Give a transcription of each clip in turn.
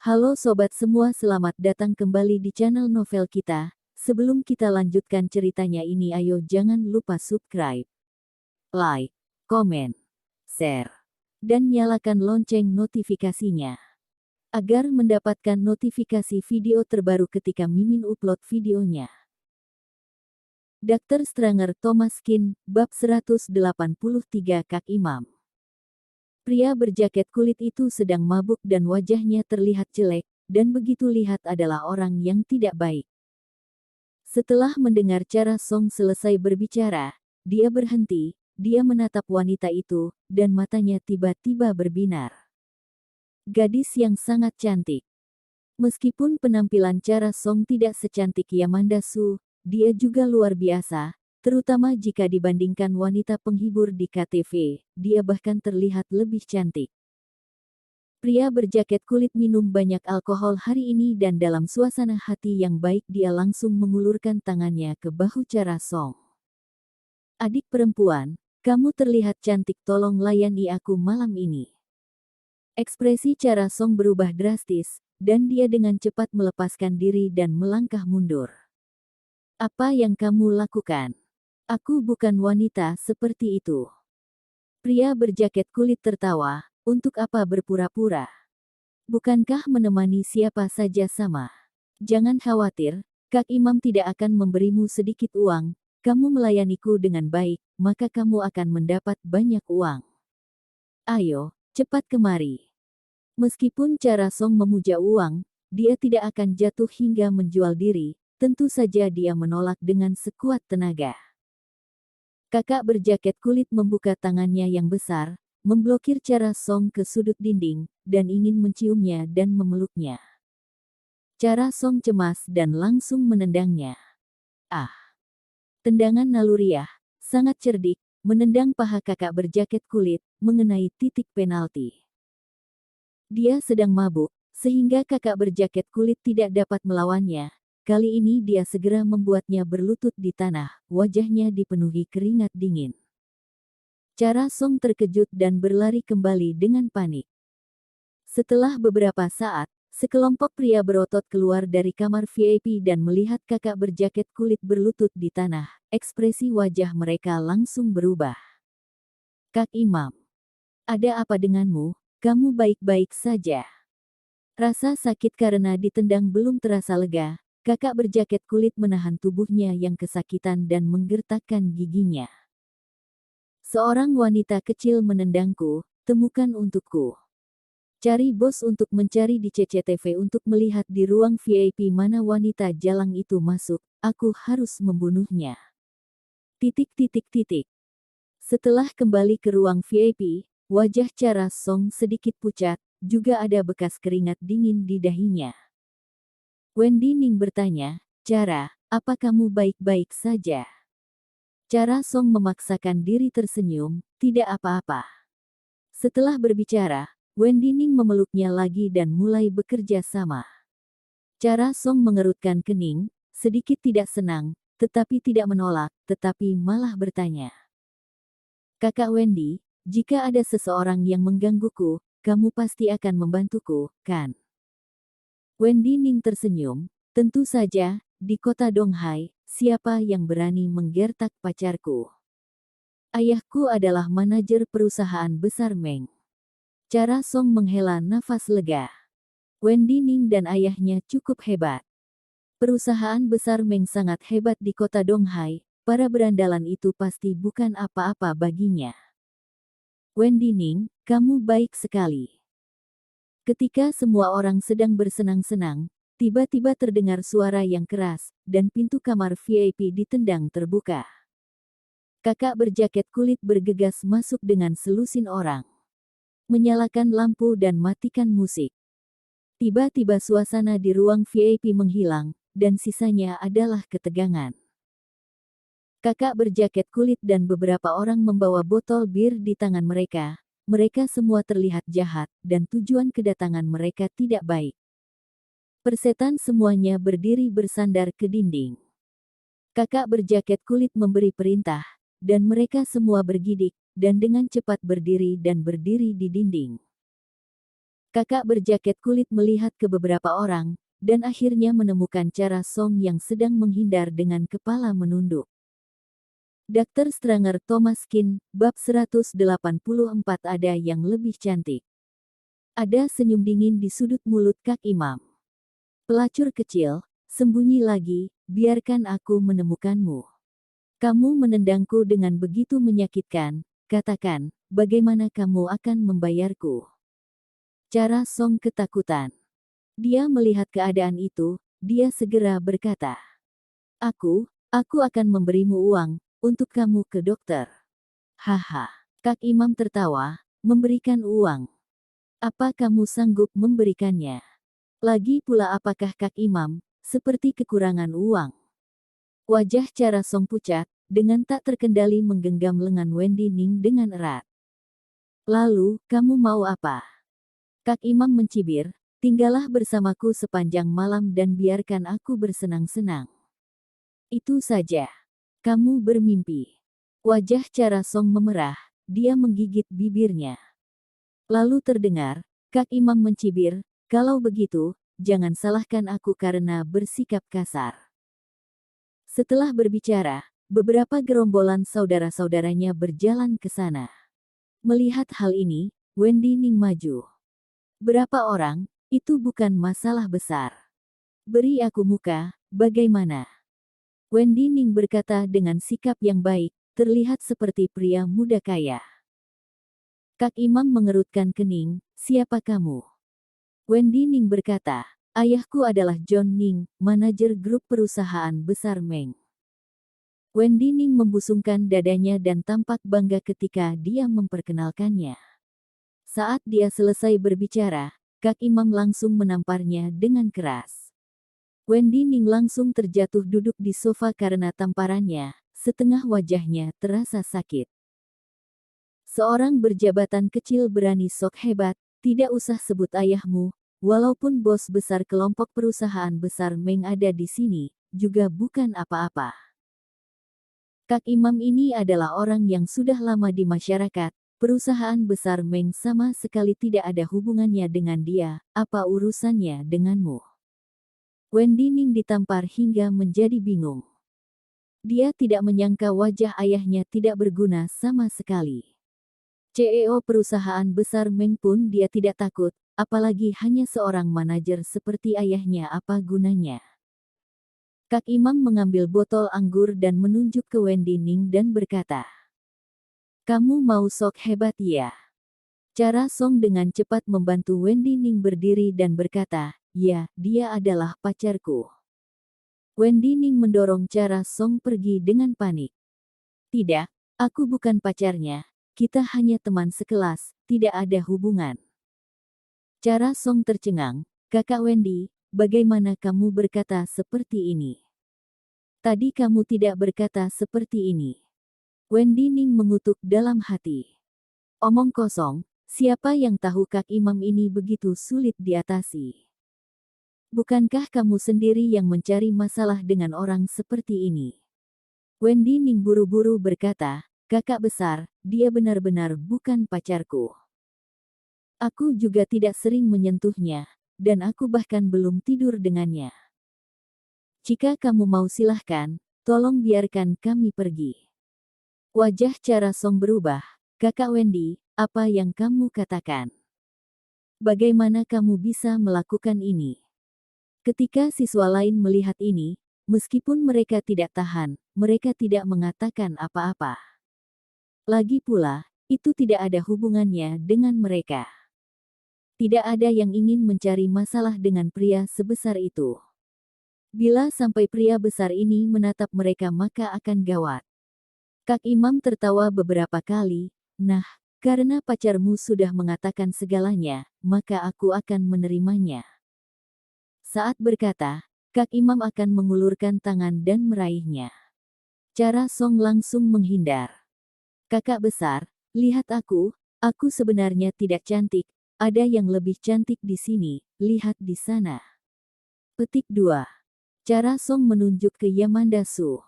Halo sobat semua, selamat datang kembali di channel novel kita. Sebelum kita lanjutkan ceritanya ini, ayo jangan lupa subscribe, like, komen, share, dan nyalakan lonceng notifikasinya agar mendapatkan notifikasi video terbaru ketika Mimin upload videonya. Dr. Stranger Thomas Kin, bab 183 Kak Imam. Pria berjaket kulit itu sedang mabuk dan wajahnya terlihat jelek, dan begitu lihat adalah orang yang tidak baik. Setelah mendengar cara Song selesai berbicara, dia berhenti, dia menatap wanita itu, dan matanya tiba-tiba berbinar. Gadis yang sangat cantik. Meskipun penampilan cara Song tidak secantik Yamanda Su, dia juga luar biasa. Terutama jika dibandingkan wanita penghibur di KTV, dia bahkan terlihat lebih cantik. Pria berjaket kulit minum banyak alkohol hari ini dan dalam suasana hati yang baik dia langsung mengulurkan tangannya ke bahu cara Song. Adik perempuan, kamu terlihat cantik, tolong layani aku malam ini. Ekspresi cara Song berubah drastis, dan dia dengan cepat melepaskan diri dan melangkah mundur. Apa yang kamu lakukan? Aku bukan wanita seperti itu. Pria berjaket kulit tertawa, untuk apa berpura-pura? Bukankah menemani siapa saja sama? Jangan khawatir, Kak Imam tidak akan memberimu sedikit uang, kamu melayaniku dengan baik, maka kamu akan mendapat banyak uang. Ayo, cepat kemari. Meskipun cara Song memuja uang, dia tidak akan jatuh hingga menjual diri, tentu saja dia menolak dengan sekuat tenaga. Kakak berjaket kulit membuka tangannya yang besar, memblokir cara Song ke sudut dinding, dan ingin menciumnya dan memeluknya. Cara Song cemas dan langsung menendangnya. Ah! Tendangan naluriah, sangat cerdik, menendang paha kakak berjaket kulit, mengenai titik penalti. Dia sedang mabuk, sehingga kakak berjaket kulit tidak dapat melawannya. Kali ini dia segera membuatnya berlutut di tanah, wajahnya dipenuhi keringat dingin. Cara Song terkejut dan berlari kembali dengan panik. Setelah beberapa saat, sekelompok pria berotot keluar dari kamar VIP dan melihat kakak berjaket kulit berlutut di tanah, ekspresi wajah mereka langsung berubah. Kak Imam, ada apa denganmu? Kamu baik-baik saja? Rasa sakit karena ditendang belum terasa lega. Kakak berjaket kulit menahan tubuhnya yang kesakitan dan menggertakkan giginya. Seorang wanita kecil menendangku, temukan untukku. Cari bos untuk mencari di CCTV untuk melihat di ruang VIP mana wanita jalang itu masuk, aku harus membunuhnya. Setelah kembali ke ruang VIP, wajah cara Song sedikit pucat, juga ada bekas keringat dingin di dahinya. Wendy Ning bertanya, Cara, apa kamu baik-baik saja? Cara Song memaksakan diri tersenyum, tidak apa-apa. Setelah berbicara, Wendy Ning memeluknya lagi dan mulai bekerja sama. Cara Song mengerutkan kening, sedikit tidak senang, tetapi tidak menolak, tetapi malah bertanya. Kakak Wendy, jika ada seseorang yang menggangguku, kamu pasti akan membantuku, kan? Wendy Ning tersenyum, tentu saja, di kota Donghai, siapa yang berani menggertak pacarku? Ayahku adalah manajer perusahaan besar Meng. Cara Song menghela nafas lega. Wendy Ning dan ayahnya cukup hebat. Perusahaan besar Meng sangat hebat di kota Donghai, para berandalan itu pasti bukan apa-apa baginya. Wendy Ning, kamu baik sekali. Ketika semua orang sedang bersenang-senang, tiba-tiba terdengar suara yang keras, dan pintu kamar VIP ditendang terbuka. Kakak berjaket kulit bergegas masuk dengan selusin orang. Menyalakan lampu dan matikan musik. Tiba-tiba suasana di ruang VIP menghilang, dan sisanya adalah ketegangan. Kakak berjaket kulit dan beberapa orang membawa botol bir di tangan mereka. Mereka semua terlihat jahat, dan tujuan kedatangan mereka tidak baik. Persetan semuanya berdiri bersandar ke dinding. Kakak berjaket kulit memberi perintah, dan mereka semua bergidik, dan dengan cepat berdiri di dinding. Kakak berjaket kulit melihat ke beberapa orang, dan akhirnya menemukan cara Song yang sedang menghindar dengan kepala menunduk. Dr. Stranger Thomas Kin, bab 184 ada yang lebih cantik. Ada senyum dingin di sudut mulut Kak Imam. Pelacur kecil, sembunyi lagi, biarkan aku menemukanmu. Kamu menendangku dengan begitu menyakitkan, katakan, bagaimana kamu akan membayarku? Cara Song ketakutan. Dia melihat keadaan itu, dia segera berkata, Aku akan memberimu uang, untuk kamu ke dokter. Haha. Kak Imam tertawa, memberikan uang. Apa kamu sanggup memberikannya? Lagi pula apakah Kak Imam, seperti kekurangan uang? Wajah cara Song pucat, dengan tak terkendali menggenggam lengan Wendy Ning dengan erat. Lalu, kamu mau apa? Kak Imam mencibir, tinggallah bersamaku sepanjang malam dan biarkan aku bersenang-senang. Itu saja. Kamu bermimpi. Wajah cara Song memerah, dia menggigit bibirnya. Lalu terdengar, Kak Imam mencibir, kalau begitu, jangan salahkan aku karena bersikap kasar. Setelah berbicara, beberapa gerombolan saudara-saudaranya berjalan ke sana. Melihat hal ini, Wendy Ning maju. Berapa orang, itu bukan masalah besar. Beri aku muka, bagaimana? Wendy Ning berkata dengan sikap yang baik, terlihat seperti pria muda kaya. Kak Imam mengerutkan kening, siapa kamu? Wendy Ning berkata, ayahku adalah John Ning, manajer grup perusahaan besar Meng. Wendy Ning membusungkan dadanya dan tampak bangga ketika dia memperkenalkannya. Saat dia selesai berbicara, Kak Imam langsung menamparnya dengan keras. Wendy Ning langsung terjatuh duduk di sofa karena tamparannya, setengah wajahnya terasa sakit. Seorang berjabatan kecil berani sok hebat, tidak usah sebut ayahmu, walaupun bos besar kelompok perusahaan besar Meng ada di sini, juga bukan apa-apa. Kak Imam ini adalah orang yang sudah lama di masyarakat. Perusahaan besar Meng sama sekali tidak ada hubungannya dengan dia, apa urusannya denganmu? Wendy Ning ditampar hingga menjadi bingung. Dia tidak menyangka wajah ayahnya tidak berguna sama sekali. CEO perusahaan besar Meng pun dia tidak takut, apalagi hanya seorang manajer seperti ayahnya apa gunanya. Kak Imam mengambil botol anggur dan menunjuk ke Wendy Ning dan berkata, kamu mau sok hebat ya? Cara Song dengan cepat membantu Wendy Ning berdiri dan berkata, ya, dia adalah pacarku. Wendy Ning mendorong cara Song pergi dengan panik. Tidak, aku bukan pacarnya, kita hanya teman sekelas, tidak ada hubungan. Cara Song tercengang, kakak Wendy, bagaimana kamu berkata seperti ini? Tadi kamu tidak berkata seperti ini. Wendy Ning mengutuk dalam hati. Omong kosong, siapa yang tahu Kak Imam ini begitu sulit diatasi? Bukankah kamu sendiri yang mencari masalah dengan orang seperti ini? Wendy Ning buru-buru berkata, kakak besar, dia benar-benar bukan pacarku. Aku juga tidak sering menyentuhnya, dan aku bahkan belum tidur dengannya. Jika kamu mau silahkan, tolong biarkan kami pergi. Wajah cara Song berubah. Kakak Wendy, apa yang kamu katakan? Bagaimana kamu bisa melakukan ini? Ketika siswa lain melihat ini, meskipun mereka tidak tahan, mereka tidak mengatakan apa-apa. Lagi pula, itu tidak ada hubungannya dengan mereka. Tidak ada yang ingin mencari masalah dengan pria sebesar itu. Bila sampai pria besar ini menatap mereka maka akan gawat. Kak Imam tertawa beberapa kali, nah, karena pacarmu sudah mengatakan segalanya, maka aku akan menerimanya. Saat berkata, Kak Imam akan mengulurkan tangan dan meraihnya. Cara Song langsung menghindar. Kakak besar, lihat aku sebenarnya tidak cantik, ada yang lebih cantik di sini, lihat di sana. Petik 2. Cara Song menunjuk ke Yamanda Su.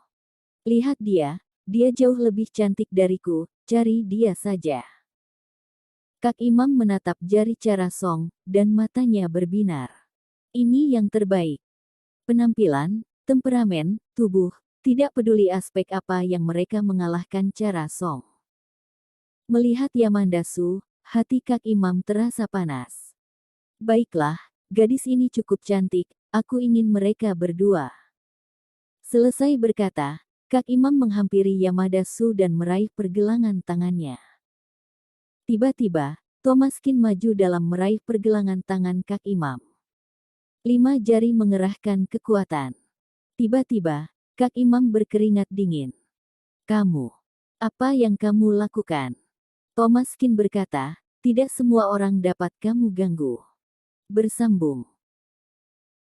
Lihat dia jauh lebih cantik dariku, cari dia saja. Kak Imam menatap jari Cara Song, dan matanya berbinar. Ini yang terbaik. Penampilan, temperamen, tubuh, tidak peduli aspek apa yang mereka mengalahkan Cara Song. Melihat Yamandasu, hati Kak Imam terasa panas. Baiklah, gadis ini cukup cantik, aku ingin mereka berdua. Selesai berkata, Kak Imam menghampiri Yamadasu dan meraih pergelangan tangannya. Tiba-tiba, Thomaskin maju dalam meraih pergelangan tangan Kak Imam. 5 jari mengerahkan kekuatan. Tiba-tiba, Kak Imam berkeringat dingin. Kamu, apa yang kamu lakukan? Thomaskin berkata, tidak semua orang dapat kamu ganggu. Bersambung.